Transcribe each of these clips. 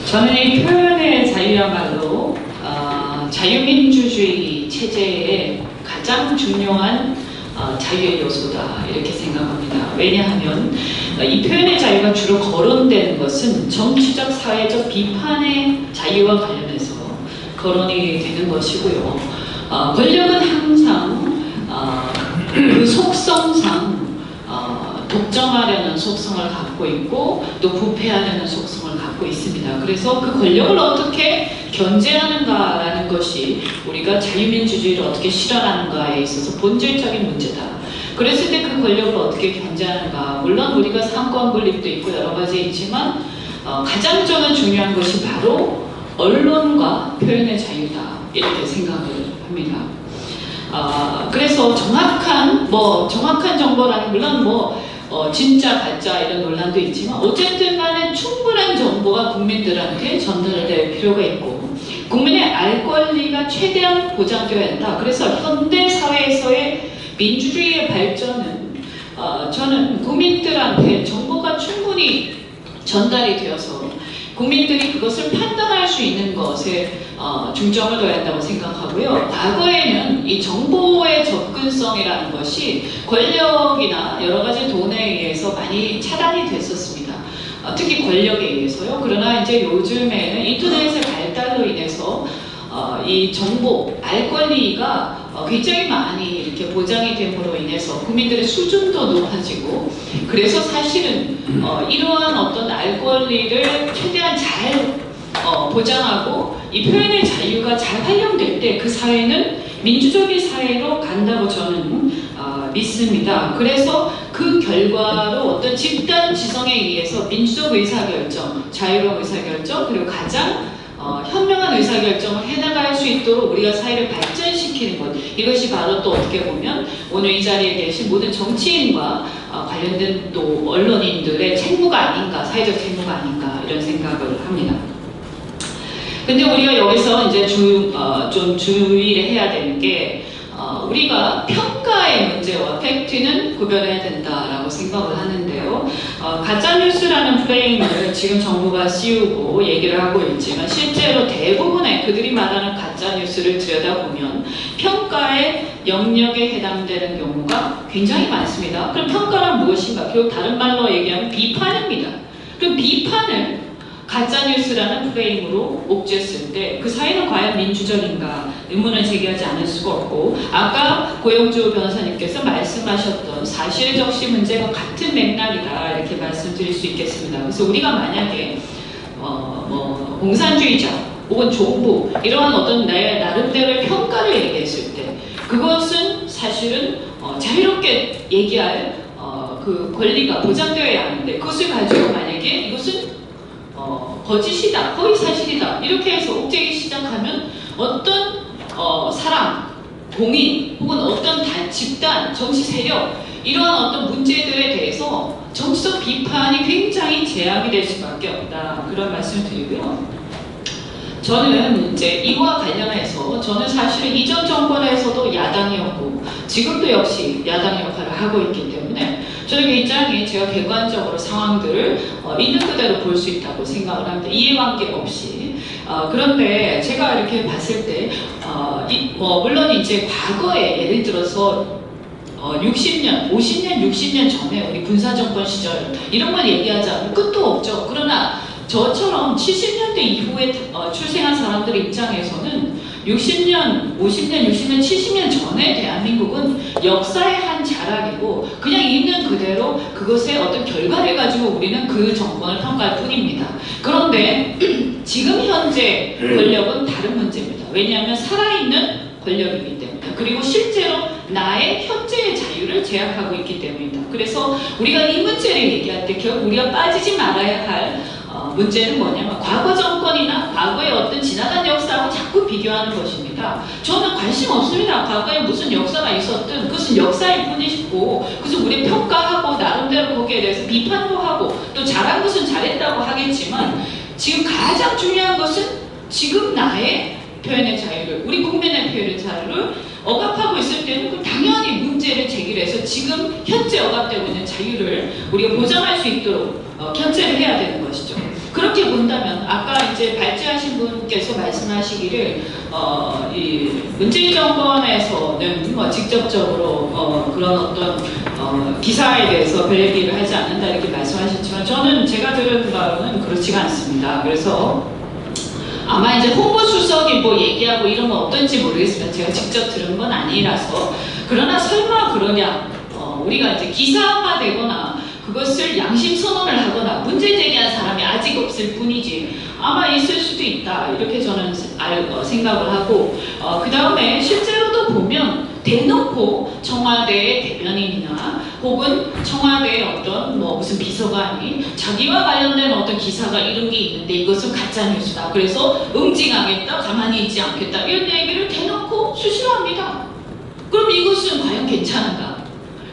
저는 이 표현의 자유야말로 자유민주주의 체제의 가장 중요한 자유의 요소다 이렇게 생각합니다. 왜냐하면 이 표현의 자유가 주로 거론되는 것은 정치적, 사회적 비판의 자유와 관련해서 거론이 되는 것이고요. 권력은 항상 그 속성상 독점하려는 속성을 갖고 있고 또 부패하려는 속성을 갖고 있습니다. 그래서 그 권력을 어떻게 견제하는가라는 것이 우리가 자유민주주의를 어떻게 실현하는가에 있어서 본질적인 문제다. 그랬을 때 그 권력을 어떻게 견제하는가, 물론 우리가 상권 분립도 있고 여러 가지 있지만 가장 저는 중요한 것이 바로 언론과 표현의 자유다 이렇게 생각을 합니다. 그래서 정확한 정보라는 물론 진짜 가짜 이런 논란도 있지만 어쨌든 간에 충분한 정보가 국민들한테 전달될 필요가 있고 국민의 알 권리가 최대한 보장되어야 한다. 그래서 현대 사회에서의 민주주의의 발전은 저는 국민들한테 정보가 충분히 전달이 되어서 국민들이 그것을 판단할 수 있는 것에 중점을 둬야 한다고 생각하고요. 과거에는 이 정보의 접근성이라는 것이 권력이나 여러 가지 돈에 의해서 많이 차단이 됐었습니다. 특히 권력에 의해서요. 그러나 이제 요즘에는 인터넷의 발달로 인해서 이 정보, 알 권리가 굉장히 많이 이렇게 보장이 됨으로 인해서 국민들의 수준도 높아지고 그래서 사실은 이러한 어떤 알 권리를 최대한 잘 보장하고 이 표현의 자유가 잘 활용될 때 그 사회는 민주적인 사회로 간다고 저는 믿습니다. 그래서 그 결과로 어떤 집단 지성에 의해서 민주적 의사결정, 자유로운 의사결정 그리고 가장 현명한 의사결정을 해나갈 수 있도록 우리가 사회를 발전시키는 것, 이것이 바로 또 어떻게 보면 오늘 이 자리에 계신 모든 정치인과 관련된 또 언론인들의 책무가 아닌가, 사회적 책무가 아닌가 이런 생각을 합니다. 근데 우리가 여기서 이제 좀 주의를 해야 되는 게 우리가 평가의 문제와 팩트는 구별해야 된다라고 생각을 하는데요. 가짜뉴스라는 프레임을 지금 정부가 씌우고 얘기를 하고 있지만 실제로 대부분의 그들이 말하는 가짜뉴스를 들여다보면 평가의 영역에 해당되는 경우가 굉장히 많습니다. 그럼 평가란 무엇인가? 결국 다른 말로 얘기하면 비판입니다. 그럼 비판을 가짜뉴스라는 프레임으로 옥죄했을 때 그 사회는 과연 민주적인가 의문을 제기하지 않을 수가 없고 아까 고영주 변호사님께서 말씀하셨던 사실적시 문제가 같은 맥락이다 이렇게 말씀드릴 수 있겠습니다. 그래서 우리가 만약에 공산주의자 혹은 종부 이러한 어떤 나름대로의 평가를 얘기했을 때 그것은 사실은 자유롭게 얘기할 그 권리가 보장되어야 하는데 그것을 가지고 만약에 이것은 거짓이다, 허위 사실이다 이렇게 해서 옥죄기 시작하면 어떤 사람, 공인 혹은 어떤 집단, 정치 세력 이러한 어떤 문제들에 대해서 정치적 비판이 굉장히 제약이 될 수밖에 없다 그런 말씀을 드리고요. 저는 이제 이와 관련해서 저는 사실은 이전 정권에서도 야당이었고 지금도 역시 야당의 역할을 하고 있기 때문에 저는 굉장히 제가 객관적으로 상황들을 있는 그대로 볼 수 있다고 생각을 합니다. 이해관계 없이. 그런데 제가 이렇게 봤을 때 물론 이제 과거에 예를 들어서 60년, 50년, 60년 전에 우리 군사정권 시절 이런 걸 얘기하자면 끝도 없죠. 그러나 저처럼 70년대 이후에 출생한 사람들 입장에서는 60년, 50년, 60년, 70년 전에 대한민국은 역사의 한 자락이고 그냥 있는 그대로 그것의 어떤 결과를 가지고 우리는 그 정권을 평가할 뿐입니다. 그런데 지금 현재 권력은 다른 문제입니다. 왜냐하면 살아있는 권력이기 때문에 그리고 실제로 나의 현재의 자유를 제약하고 있기 때문입니다. 그래서 우리가 이 문제를 얘기할 때 결국 우리가 빠지지 말아야 할 문제는 뭐냐면 과거 정권이나 과거의 어떤 지나간 역사하고 자꾸 비교하는 것입니다. 저는 관심 없습니다. 과거에 무슨 역사가 있었든 그것은 역사일 뿐이고 그래서 우리 평가하고 나름대로 거기에 대해서 비판도 하고 또 잘한 것은 잘했다고 하겠지만 지금 가장 중요한 것은 지금 나의 표현의 자유를 우리 국민의 표현의 자유를 억압하고 있을 때는 그 당연히 문제를 제기해서 지금 현재 억압되고 있는 자유를 우리가 보장할 수 있도록 견제를 해야 되는 것이죠. 그렇게 본다면 아까 이제 발제하신 분께서 말씀하시기를 이 문재인 정권에서는 뭐 직접적으로 그런 어떤 기사에 대해서 별 얘기를 하지 않는다 이렇게 말씀하셨지만 저는 제가 들은 바로는 그렇지가 않습니다. 그래서 아마 이제 홍보수석이 뭐 얘기하고 이런 건 어떤지 모르겠습니다. 제가 직접 들은 건 아니라서. 그러나 설마 그러냐, 우리가 이제 기사화되거나 그것을 양심 선언을 하거나 문제 제기한 사람이 아직 없을 뿐이지 아마 있을 수도 있다 이렇게 저는 생각을 하고 그 다음에 실제로도 보면 대놓고 청와대 대변인이나 혹은 청와대 어떤 뭐 무슨 비서관이 자기와 관련된 어떤 기사가 이런 게 있는데 이것은 가짜뉴스다 그래서 응징하겠다 가만히 있지 않겠다 이런 얘기를 대놓고 수시로 합니다. 그럼 이것은 과연 괜찮은가?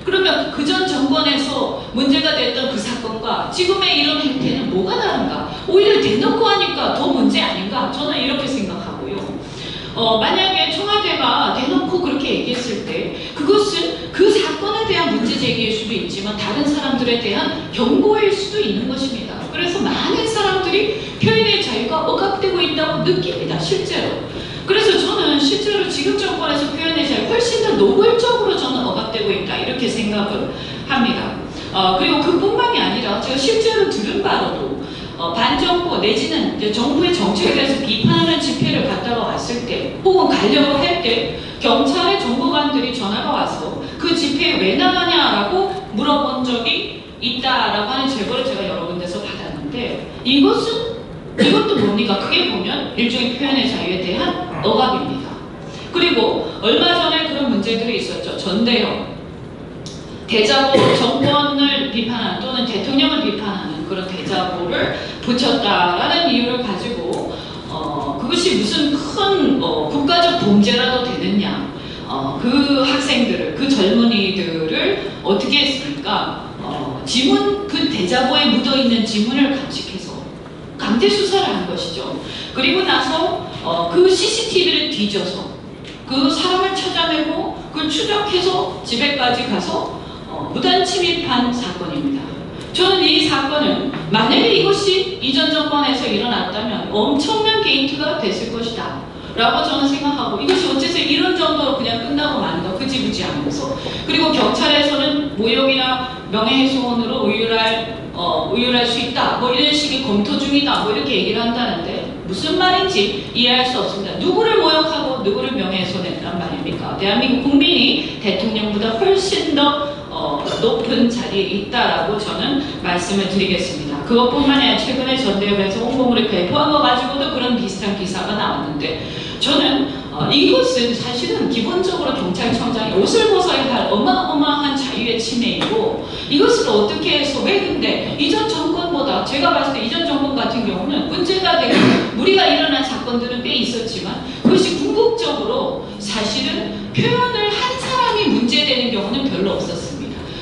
그러면 그전 정권에서 문제가 됐던 그 사건과 지금의 이런 행태는 뭐가 다른가? 오히려 대놓고 하니까 더 문제 아닌가? 저는 이렇게 생각하고요. 만약에 청와대가 대놓고 그렇게 얘기했을 때 그것은 그 사건에 대한 문제 제기일 수도 있지만 다른 사람들에 대한 경고일 수도 있는 것입니다. 그래서 많은 사람들이 표현의 자유가 억압되고 있다고 느낍니다. 실제로. 그래서 저는 실제로 지금 정권에서 표현의 자유 훨씬 더 노골적으로 저는 억압되고 있다 이렇게 생각을 합니다. 그리고 그뿐만이 아니라 제가 실제로 들은 바로도 반정부 내지는 이제 정부의 정책에 대해서 비판하는 집회를 갔다가 왔을 때 혹은 가려고 할 때 경찰의 정보관들이 전화가 와서 그 집회에 왜 나가냐라고 물어본 적이 있다라고 하는 제보를 제가 여러 군데서 받았는데 이것도 뭡니까? 크게 보면 일종의 표현의 자유에 대한 억압입니다. 그리고 얼마 전에 그런 문제들이 있었죠. 전대협, 대자보 정권을 비판하는 또는 대통령을 비판하는 그런 대자보를 붙였다라는 이유를 가지고 그것이 무슨 큰 국가적 범죄라도 되느냐 그 학생들을 그 젊은이들을 어떻게 했습니까? 지문 그 대자보에 묻어있는 지문을 감식해서 강제 수사를 한 것이죠. 그리고 나서 그 CCTV를 뒤져서 그 사람을 찾아내고 그걸 추적해서 집에까지 가서 무단 침입한 사건입니다. 저는 이 사건은 만약에 이것이 이전 정권에서 일어났다면 엄청난 게이트가 됐을 것이다 라고 저는 생각하고 이것이 어째서 이런 정도로 그냥 끝나고 마는가 흐지부지 하면서 그리고 경찰에서는 모욕이나 명예훼손으로 의율할 수 있다 뭐 이런 식의 검토 중이다 뭐 이렇게 얘기를 한다는데 무슨 말인지 이해할 수 없습니다. 누구를 모욕하고 누구를 명예훼손했단 말입니까? 대한민국 국민이 대통령보다 훨씬 더 높은 자리에 있다라고 저는 말씀을 드리겠습니다. 그것뿐만이 아니라 최근에 전대협에서 홍보물을 배포한 거 가지고도 그런 비슷한 기사가 나왔는데 저는 이것은 사실은 기본적으로 경찰청장이 옷을 벗어야 할 어마어마한 자유의 침해이고 이것을 어떻게 해서 왜 근데 이전 정권보다 제가 봤을 때 이전 정권 같은 경우는 문제가 되고 무리가 일어난 사건들은 꽤 있었지만 그것이 궁극적으로 사실은 표현을 한 사람이 문제되는 경우는 별로 없었습니다.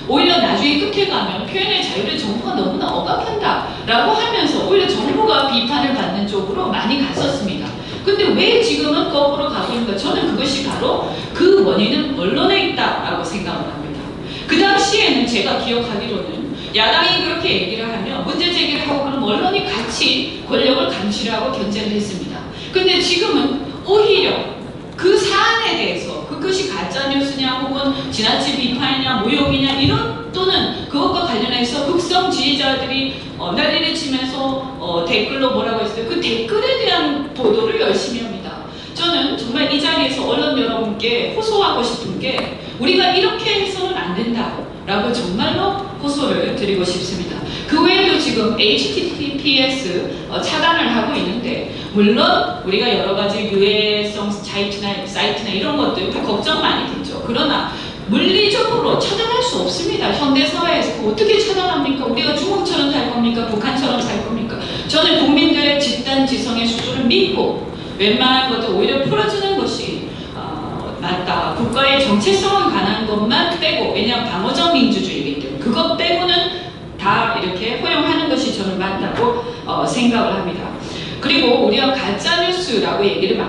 오히려 나중에 끝에 가면 표현의 자유를 정부가 너무나 억압한다 라고 하면서 오히려 정부가 비판을 받는 쪽으로 많이 갔었습니다. 근데 왜 지금은 거꾸로 가고 있는가? 저는 그것이 바로 그 원인은 언론에 있다라고 생각을 합니다. 그 당시에는 제가 기억하기로는 야당이 그렇게 얘기를 하면 문제 제기를 하고 그럼 언론이 같이 권력을 감시를 하고 견제를 했습니다. 근데 지금은 오히려 그 사안에 대해서 그것이 가짜뉴스냐 혹은 지나친 비판이냐 모욕이냐 이런 또는 그것과 관련해서 극성 지지자들이 난리를 치면서 댓글로 뭐라고 했어요. 그 댓글에 대한 보도를 열심히 합니다. 저는 정말 이 자리에서 언론 여러분께 호소하고 싶은 게 우리가 이렇게 해서는 안 된다라고 정말로 호소를 드리고 싶습니다. 그 외에도 지금 HTTPS 차단을 하고 있는데 물론 우리가 여러 가지 유해성 사이트나 이런 것들 우리 걱정 많이 되죠. 그러나 물리적으로 차단할 수 없습니다. 현대사회에서 어떻게 차단합니까? 우리가 중국처럼 살 겁니까? 북한처럼 살 겁니까? 저는 국민들의 집단지성의 수준을 믿고 웬만한 것도 오히려 풀어주는 것이 맞다. 국가의 정체성은 가능한 것만 빼고 왜냐하면 방어적 민주주의이기 때문에 그것 빼고는 다 이렇게 허용하는 것이 저는 맞다고 생각을 합니다. 그리고 우리가 가짜뉴스라고 얘기를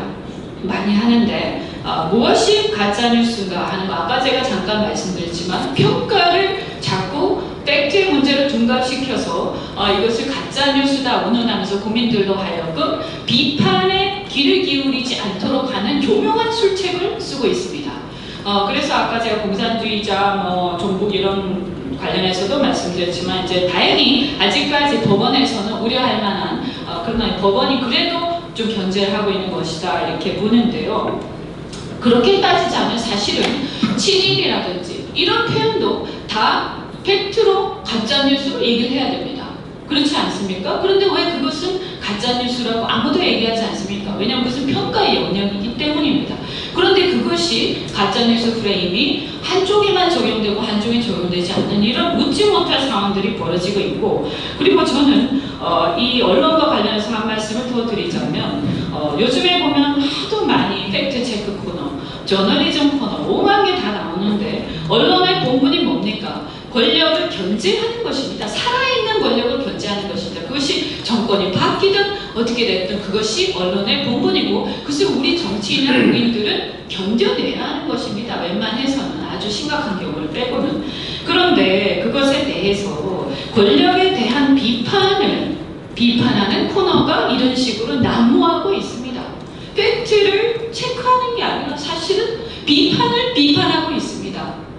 많이 하는데 무엇이 가짜뉴스인가 하는 거 아까 제가 잠깐 말씀드렸지만 평가를 자꾸 팩트의 문제를 둔갑시켜서 이것을 가짜뉴스다 운운하면서 국민들도 하여금 비판에 귀를 기울이지 않도록 하는 교묘한 술책을 쓰고 있습니다. 그래서 아까 제가 공산주의자, 종북 이런 관련해서도 말씀드렸지만 이제 다행히 아직까지 법원에서는 우려할 만한 그러나 법원이 그래도 좀 견제를 하고 있는 것이다 이렇게 보는데요. 그렇게 따지자면 사실은 친일이라든지 이런 표현도 다 팩트로 가짜뉴스로 얘기를 해야 됩니다. 그렇지 않습니까? 그런데 왜 그것은 가짜뉴스라고 아무도 얘기하지 않습니까? 왜냐하면 그것은 평가의 영역이기 때문입니다. 그런데 그것이 가짜뉴스 프레임이 한쪽에만 적용되고 한쪽에 적용되지 않는 이런 웃지 못할 상황들이 벌어지고 있고, 그리고 저는 이 언론과 관련해서 한 말씀을 더 드리자면 요즘에 보면 하도 많이 팩트체크 코너, 저널리즘 코너 오만 개 다 나오는데 언론의 본분이 뭡니까? 권력을 견제하는 것입니다. 살아있는 권력을 견제하는 것입니다. 그것이 정권이 바뀌든 어떻게 됐든 그것이 언론의 본분이고 그것을 우리 정치인이나 국민들은 견뎌내야 하는 것입니다. 웬만해서는 아주 심각한 경우를 빼고는. 그런데 그것에 대해서 권력에 대한 비판을 비판하는 코너가 이런 식으로 난무하고 있습니다. 팩트를 체크하는 게 아니라 사실은 비판을 비판하고 있습니다.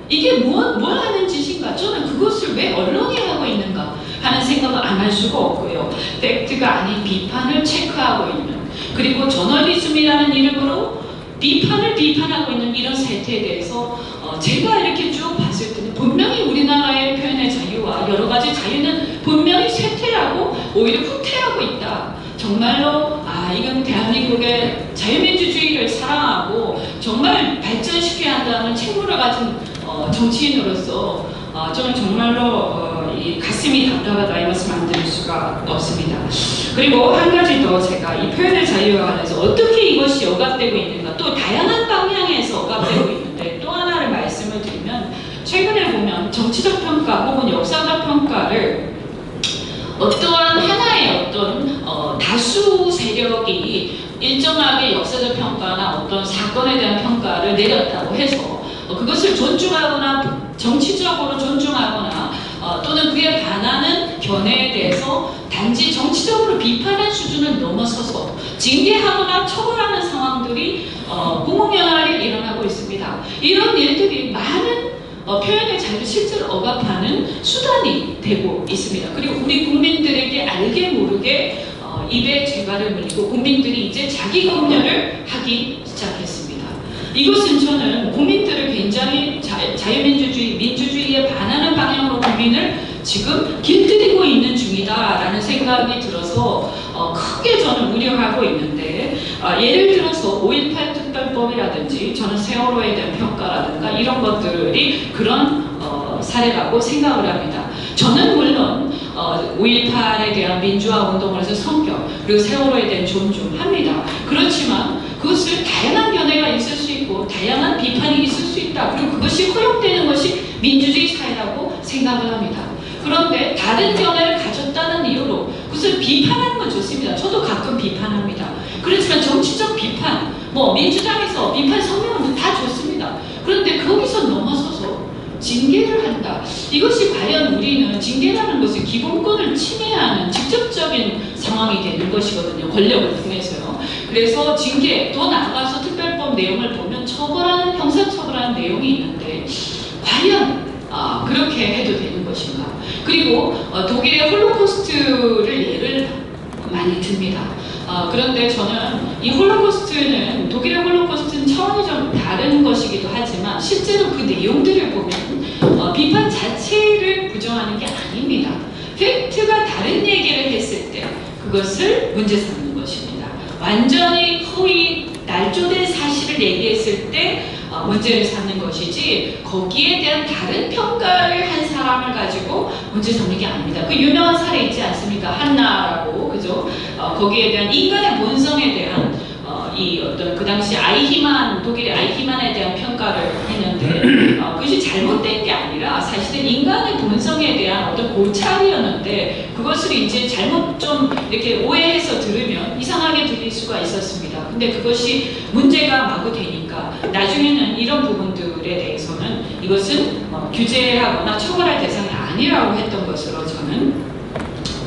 이게 뭘 하는 짓인가? 저는 그것을 왜 언론이 하고 있는가 하는 생각을 안 할 수가 없고요. 팩트가 아닌 비판을 체크하고 있는, 그리고 저널리즘이라는 이름으로 비판을 비판하고 있는 이런 세태에 대해서 제가 이렇게 쭉 봤을 때는 분명히 우리나라의 표현의 자유와 여러 가지 자유는 분명히 쇠퇴하고 오히려 후퇴하고 있다. 정말로 이건 대한민국의 자유민주주의를 사랑하고 정말 발전시켜야 한다는 책무를 가진 정치인으로서 저는 정말로 이 가슴이 답답하다 이 말씀 안 드릴 수가 없습니다. 그리고 한 가지 더 제가 이 표현의 자유와 관련해서 어떻게 이것이 억압되고 있는가, 또 다양한 방향에서 억압되고 있는데 또 하나를 말씀을 드리면, 최근에 보면 정치적 평가 혹은 역사적 평가를 어떠한 하나의 다수 세력이 일정하게 역사적 평가나 어떤 사건에 대한 평가를 내렸다고 해서 그것을 존중하거나 정치적으로 존중하거나 또는 그에 반하는 견해에 대해서 단지 정치적으로 비판의 수준을 넘어서서 징계하거나 처벌하는 상황들이 공공연하게 일어나고 있습니다. 이런 일들이 많은 표현의 자유를 실제로 억압하는 수단이 되고 있습니다. 그리고 우리 국민들에게 알게 모르게 입에 죄가를 물리고 국민들이 이제 자기 검열을 하기 시작했습니다. 이것은 저는 국민들을 굉장히 자유민주주의, 민주주의에 반하는 방향으로 국민을 지금 길들이고 있는 중이다라는 생각이 들어서 크게 저는 우려하고 있는데, 예를 들어서 5.18 특별법이라든지 저는 세월호에 대한 평가라든가 이런 것들이 그런 사례라고 생각을 합니다. 저는 물론 5.18에 대한 민주화 운동을 해서 성격, 그리고 세월호에 대한 존중합니다. 그렇지만 그것을 다양한 견해가 있을 수 있고 다양한 비판이 있을 수 있다. 그리고 그것이 허용되는 것이 민주주의 사회라고 생각을 합니다. 그런데 다른 견해를 가졌다는 이유로 그것을 비판하는 건 좋습니다. 저도 가끔 비판합니다. 그렇지만 정치적 비판, 민주당에서 비판 성명은 다 좋습니다. 그런데 거기서 넘어서서 징계를 한다. 이것이 과연 우리는 징계라는 것은 기본권을 침해하는 직접적인 상황이 되는 것이거든요. 권력을 통해서요. 그래서 징계, 또 나아가서 특별법 내용을 보면 처벌하는, 형사처벌하는 내용이 있는데 과연 그렇게 해도 되는 것인가. 그리고 독일의 홀로코스트를 예를 많이 듭니다. 그런데 저는 이 홀로코스트는, 독일의 홀로코스트는 차원이 좀 다른 것이기도 하지만 실제로 그 내용들을 보면 비판 자체를 부정하는 게 아닙니다. 팩트가 다른 얘기를 했을 때 그것을 문제 삼는 것입니다. 완전히 허위, 날조된 사실을 얘기했을 때 문제를 삼는 것이지 거기에 대한 다른 평가를 한 사람을 가지고 문제 삼는 게 아닙니다. 그 유명한 사례 있지 않습니까? 한나라고, 그죠? 거기에 대한 인간의 본성에 대한 그 당시 독일의 아이히만에 대한 평가를 했는데 그것이 잘못된 게 아니라 사실은 인간의 본성에 대한 어떤 고찰이었는데 그것을 이제 잘못 좀 이렇게 오해해서 들으면 이상하게 들릴 수가 있었습니다. 근데 그것이 문제가 마구 되니까 나중에는 이런 부분들에 대해서는 이것은 규제하거나 처벌할 대상이 아니라고 했던 것으로 저는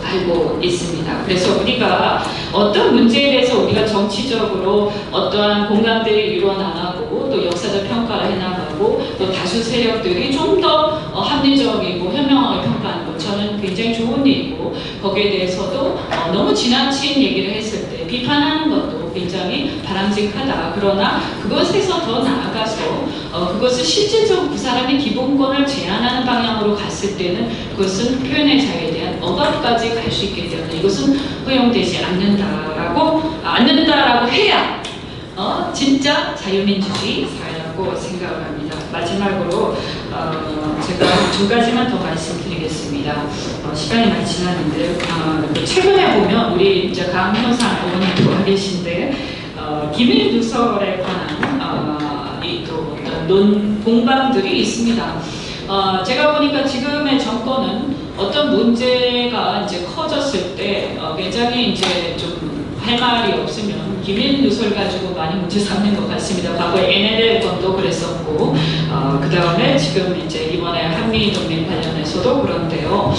알고 있습니다. 그래서 우리가 어떤 문제에 대해서 우리가 정치적으로 어떠한 공감대를 이루어 나가고 또 역사적 평가를 해나가고 또 다수 세력들이 좀 더 합리적이고 현명하게 평가하는 것 저는 굉장히 좋은 일이고 거기에 대해서도 너무 지나친 얘기를 했을 때 비판하는 것도 굉장히 바람직하다. 그러나 그것에서 더 나아가서 그것을 실질적으로 그 사람의 기본권을 제한하는 방향으로 갔을 때는 그것은 표현의 자유에 대한 억압까지 갈 수 있기 때문에 이것은 허용되지 않는다라고 해야 진짜 자유민주주의 사회라고 생각을 합니다. 마지막으로 제가 두 가지만 더 말씀드리겠습니다. 시간이 많이 지났는데 최근에 보면 우리 이제 강효상 의원님도 와 계신데 기밀 누설에 관한 또 어떤 공방들이 있습니다. 제가 보니까 지금의 정권은 어떤 문제가 이제 커졌을 때 굉장히 이제 좀 할 말이 없으면 기밀 누설 가지고 많이 문제 삼는 것 같습니다. 과거에 NLL 건도 그랬었고 그 다음에 지금 이제 이번에 한미 동맹 관련해서도 그런데요.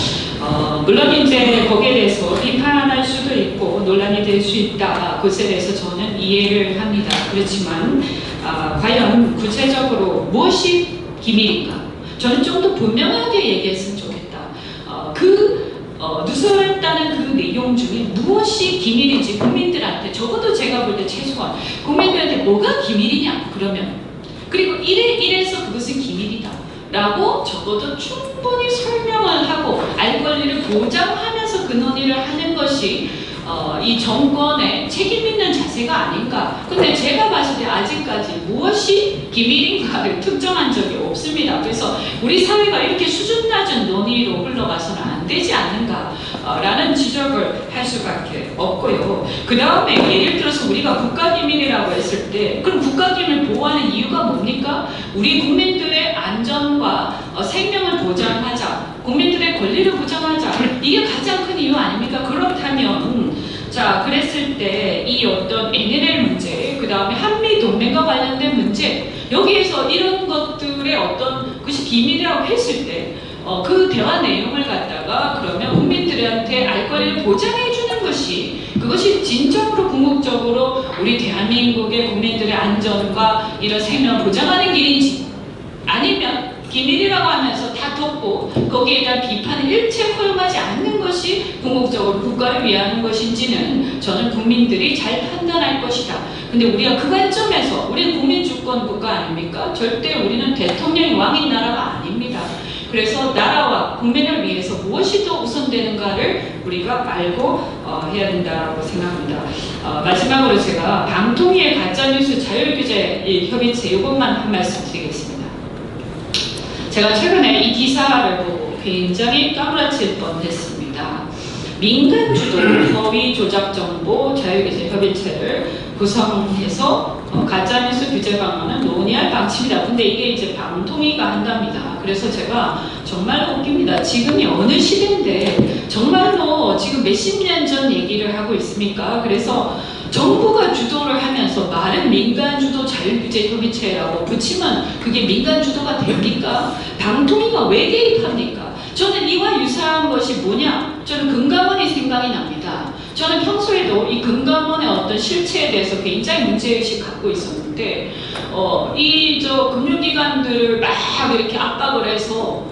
물론 이제 거기에 대해서 비판할 수도 있고 논란이 될 수 있다. 그것에 대해서 저는 이해를 합니다. 그렇지만 과연 구체적으로 무엇이 기밀인가? 저는 좀 더 분명하게 얘기했으면 좋겠다. 누설했다는 그 내용 중에 무엇이 기밀인지 국민들한테 적어도 제가 볼 때 최소한 국민들한테 뭐가 기밀이냐 그러면 그리고 이래서 그것은 기밀이다 라고 적어도 충분히 설명을 하고 알 권리를 보장하면서 그 논의를 하는 것이 이 정권의 책임 있는 자세가 아닌가. 근데 제가 봤을 때 아직까지 무엇이 기밀인가를 특정한 적이 없습니다. 그래서 우리 사회가 이렇게 수준 낮은 논의로 흘러가서는 안 되지 않는가라는 지적을 할 수밖에 없고요. 그 다음에 예를 들어서 우리가 국가기밀이라고 했을 때 그럼 국가기밀 보호하는 이유가 뭡니까? 우리 국민들의 안전과 생명을 보장하자. 국민들의 권리를 보장하자. 이게 가장 큰 이유 아닙니까? 그렇다면 자 그랬을 때 이 어떤 NLL 문제 그 다음에 한미 동맹과 관련된 문제 여기에서 이런 것들의 어떤 것이 기밀이라고 했을 때 그 대화 내용을 갖다가 그러면 국민들한테 알 권리를 보장해 주는 것이 그것이 진정으로 궁극적으로 우리 대한민국의 국민들의 안전과 이런 생명을 보장하는 길인지 아니면 기밀이라고 하면서 다 덮고 거기에 대한 비판을 일체 허용하지 않는 것이 궁극적으로 국가를 위하는 것인지는 저는 국민들이 잘 판단할 것이다. 근데 우리가 그 관점에서 우리는 국민주권 국가 아닙니까? 절대 우리는 대통령이 왕인 나라가 아닙니다. 그래서 나라와 국민을 위해서 무엇이 더 우선되는가를 우리가 알고 해야 된다고 생각합니다. 마지막으로 제가 방통위의 가짜뉴스 자율규제 협의체 이것만 한 말씀 드리겠습니다. 제가 최근에 이 기사를 보고 굉장히 까무라칠 뻔했습니다. 민간주도 허위 조작 정보 자율규제 협의체를 구성해서 가짜뉴스 규제 방안을 논의할 방침이다. 근데 이게 이제 방통위가 한답니다. 그래서 제가 정말로 웃깁니다. 지금이 어느 시대인데 정말로 지금 몇십 년 전 얘기를 하고 있습니까? 그래서 정부가 주도를 하면서 말은 민간주도 자율규제협의체라고 붙이면 그게 민간주도가 됩니까? 방통위가 왜 개입합니까? 저는 이와 유사한 것이 뭐냐? 저는 금감원이 생각이 납니다. 저는 평소에도 이 금감원의 어떤 실체에 대해서 굉장히 문제의식 갖고 있었는데 금융기관들을 막 이렇게 압박을 해서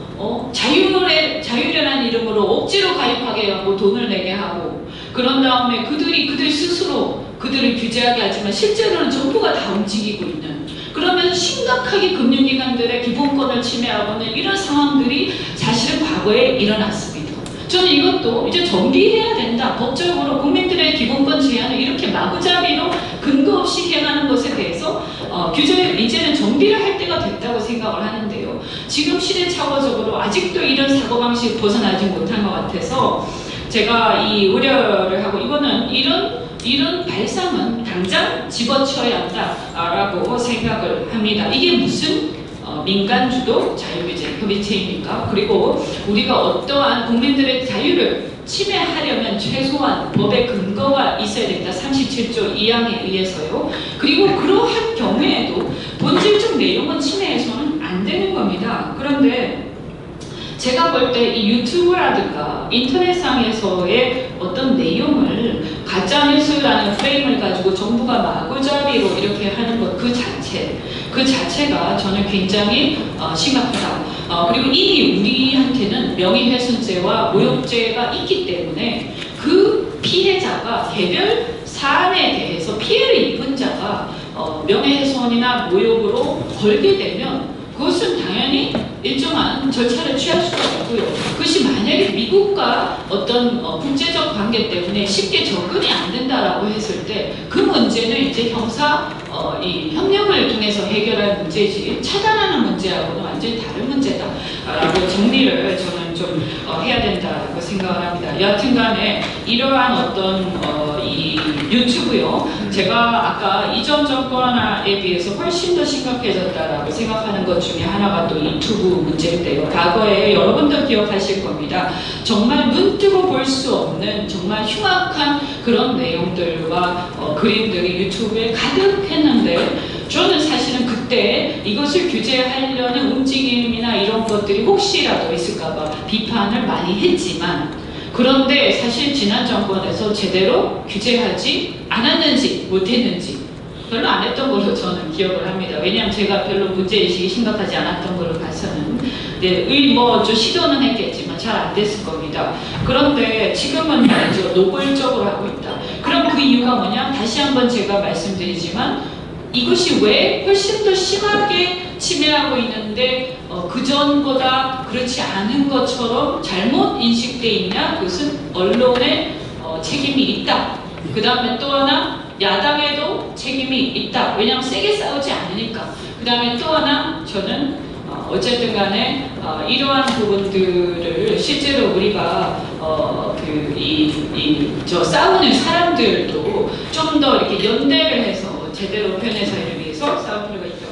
자율이라는 이름으로 억지로 가입하게 하고 돈을 내게 하고 그런 다음에 그들 스스로 그들을 규제하게 하지만 실제로는 정부가 다 움직이고 있는 그러면 심각하게 금융기관들의 기본권을 침해하고는 이런 상황들이 사실은 과거에 일어났습니다. 저는 이것도 이제 정비해야 된다. 법적으로 국민들의 기본권 제한을 이렇게 마구잡이로 근거 없이 행하는 것에 대해서 규제를 이제는 정비를 할 때가 됐다고 생각을 하는데요. 지금 시대착오적으로 아직도 이런 사고방식 벗어나지 못한 것 같아서 제가 이 우려를 하고 이거는 이런 발상은 당장 집어쳐야 한다라고 생각을 합니다. 이게 무슨 민간주도 자율규제 협의체입니까? 그리고 우리가 어떠한 국민들의 자유를 침해하려면 최소한 법의 근거가 있어야 된다. 37조 2항에 의해서요. 그리고 그러한 경우에도 본질적 내용은 침해해서는 안 되는 겁니다. 그런데 제가 볼 때 이 유튜브라든가 인터넷상에서의 어떤 내용을 가짜뉴스라는 프레임을 가지고 정부가 마구잡이로 이렇게 하는 것 그 자체가 저는 굉장히 심각하다. 그리고 이미 우리한테는 명예훼손죄와 모욕죄가 있기 때문에 그 피해자가 개별 사안에 대해서 피해를 입은 자가 명예훼손이나 모욕으로 걸게 되면 그것은 당연히 일정한 절차를 취할 수가 있고요. 그것이 만약에 미국과 어떤 국제적 관계 때문에 쉽게 접근이 안 된다라고 했을 때 그 문제는 이제 형사 이 협력을 통해서 해결할 문제지 차단하는 문제하고는 완전히 다른 문제다라고 정리를 저는 좀 해야 된다고 생각을 합니다. 여하튼간에 이러한 어떤 이 유튜브요. 제가 아까 이전 정권에 비해서 훨씬 더 심각해졌다라고 생각하는 것 중에 하나가 또 유튜브 문제인데요. 과거에 여러분도 기억하실 겁니다. 정말 눈 뜨고 볼 수 없는 정말 흉악한 그런 내용들과 그림들이 유튜브에 가득했는데 저는 사실은 그때 이것을 규제하려는 움직임이나 이런 것들이 혹시라도 있을까봐 비판을 많이 했지만 그런데 사실 지난 정권에서 제대로 규제하지 않았는지 못했는지 별로 안 했던 걸로 저는 기억을 합니다. 왜냐하면 제가 별로 문제의식이 심각하지 않았던 걸로 봐서는 좀 시도는 했겠지만 잘 안 됐을 겁니다. 그런데 지금은 말이죠. 노골적으로 하고 있다. 그럼 그 이유가 뭐냐? 다시 한번 제가 말씀드리지만 이것이 왜 훨씬 더 심하게 침해하고 있는데 그전보다 그렇지 않은 것처럼 잘못 인식돼 있냐? 그것은 언론의 책임이 있다. 그 다음에 또 하나 야당에도 책임이 있다. 왜냐하면 세게 싸우지 않으니까. 그 다음에 또 하나 저는 어쨌든 간에 이러한 부분들을 실제로 우리가 싸우는 사람들도 좀 더 이렇게 연대를 해서 제대로 표현해서 이를 위해서 싸울 필요가 있다고